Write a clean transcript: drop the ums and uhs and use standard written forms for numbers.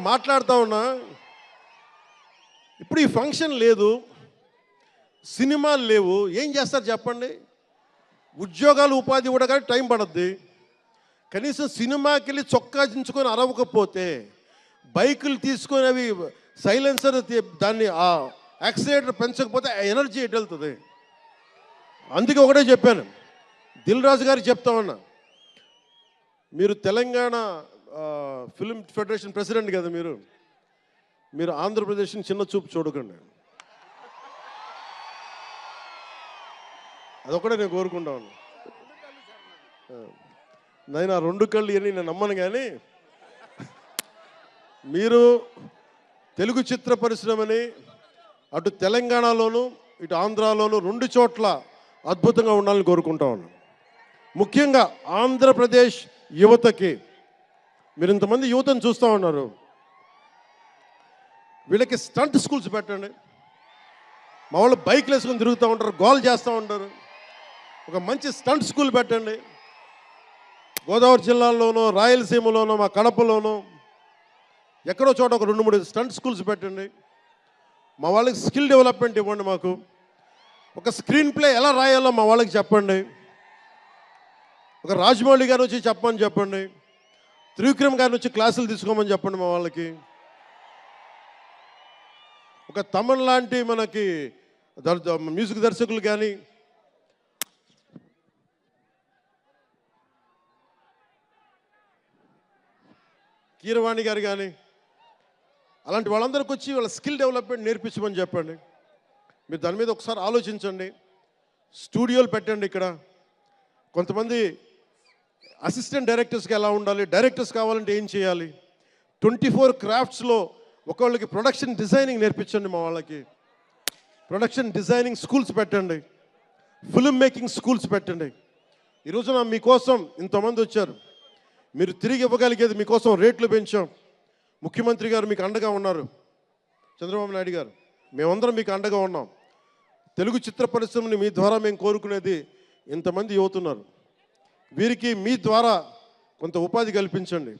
మాట్లాడుతూ ఉన్నా. ఇప్పుడు ఈ ఫంక్షన్ లేదు, సినిమాలు లేవు, ఏం చేస్తారు చెప్పండి? ఉద్యోగాలు ఉపాధి కూడా కానీ టైం పడుద్ది. కనీసం సినిమాకి వెళ్ళి చొక్కా దించుకొని అరవకపోతే, బైకులు తీసుకొని అవి సైలెన్సర్ దాన్ని ఆ యాక్సిలేటర్ పెంచకపోతే ఆ ఎనర్జీ ఎటు వెళ్తుంది? అందుకే ఒకటే చెప్పాను, దిల్ రాజు గారికి చెప్తా ఉన్నా, మీరు తెలంగాణ ఫిల్మ్ ఫెడరేషన్ ప్రెసిడెంట్ కదా, మీరు ఆంధ్రప్రదేశ్ని చిన్న చూపు చూడకండి. అదొకటే నేను కోరుకుంటా ఉన్నా. నేను ఆ 2 కళ్ళు అని నేను నమ్మను, కానీ మీరు తెలుగు చిత్ర పరిశ్రమని అటు తెలంగాణలోను ఇటు ఆంధ్రాలోను 2 చోట్ల అద్భుతంగా ఉండాలని కోరుకుంటా ఉన్నాను. ముఖ్యంగా ఆంధ్రప్రదేశ్ యువతకి, మీరు ఇంతమంది యువతను చూస్తూ ఉన్నారు, వీళ్ళకి స్టంట్ స్కూల్స్ పెట్టండి. మా వాళ్ళు బైక్లు వేసుకొని తిరుగుతూ ఉంటారు, గోల్ చేస్తూ ఉంటారు. ఒక మంచి స్టంట్ స్కూల్ పెట్టండి. గోదావరి జిల్లాలోనూ రాయలసీమలోనూ మా కడపలోనూ ఎక్కడో చోట ఒక 2-3 స్టంట్ స్కూల్స్ పెట్టండి. మా వాళ్ళకి స్కిల్ డెవలప్మెంట్ ఇవ్వండి. మాకు ఒక స్క్రీన్ ప్లే ఎలా రాయాలో మా వాళ్ళకి చెప్పండి. ఒక రాజమౌళి గారు వచ్చి చెప్పమని చెప్పండి. త్రివిక్రమ్ గారిని వచ్చి క్లాసులు తీసుకోమని చెప్పండి మా వాళ్ళకి. ఒక తమన్ లాంటి మనకి మ్యూజిక్ దర్శకులు కానీ, కీరవాణి గారు కానీ, అలాంటి వాళ్ళందరికీ వచ్చి వాళ్ళ స్కిల్ డెవలప్మెంట్ నేర్పించమని చెప్పండి. మీరు దాని మీద ఒకసారి ఆలోచించండి. స్టూడియోలు పెట్టండి. ఇక్కడ కొంతమంది అసిస్టెంట్ డైరెక్టర్స్కి ఎలా ఉండాలి, డైరెక్టర్స్ కావాలంటే ఏం చేయాలి, 24 క్రాఫ్ట్స్లో ఒకళ్ళకి ప్రొడక్షన్ డిజైనింగ్ నేర్పించండి. మా వాళ్ళకి ప్రొడక్షన్ డిజైనింగ్ స్కూల్స్ పెట్టండి. ఫిల్మ్ మేకింగ్ స్కూల్స్ పెట్టండి. ఈరోజున మీకోసం ఇంతమంది వచ్చారు. మీరు తిరిగి ఇవ్వగలిగేది మీకోసం రేట్లు పెంచాం. ముఖ్యమంత్రి గారు మీకు అండగా ఉన్నారు, చంద్రబాబు నాయుడు గారు, మేమందరం మీకు అండగా ఉన్నాం. తెలుగు చిత్ర పరిశ్రమని మీ ద్వారా మేము కోరుకునేది, ఇంతమంది యువతున్నారు, వీరికి మీ ద్వారా కొంత ఉపాధి కల్పించండి.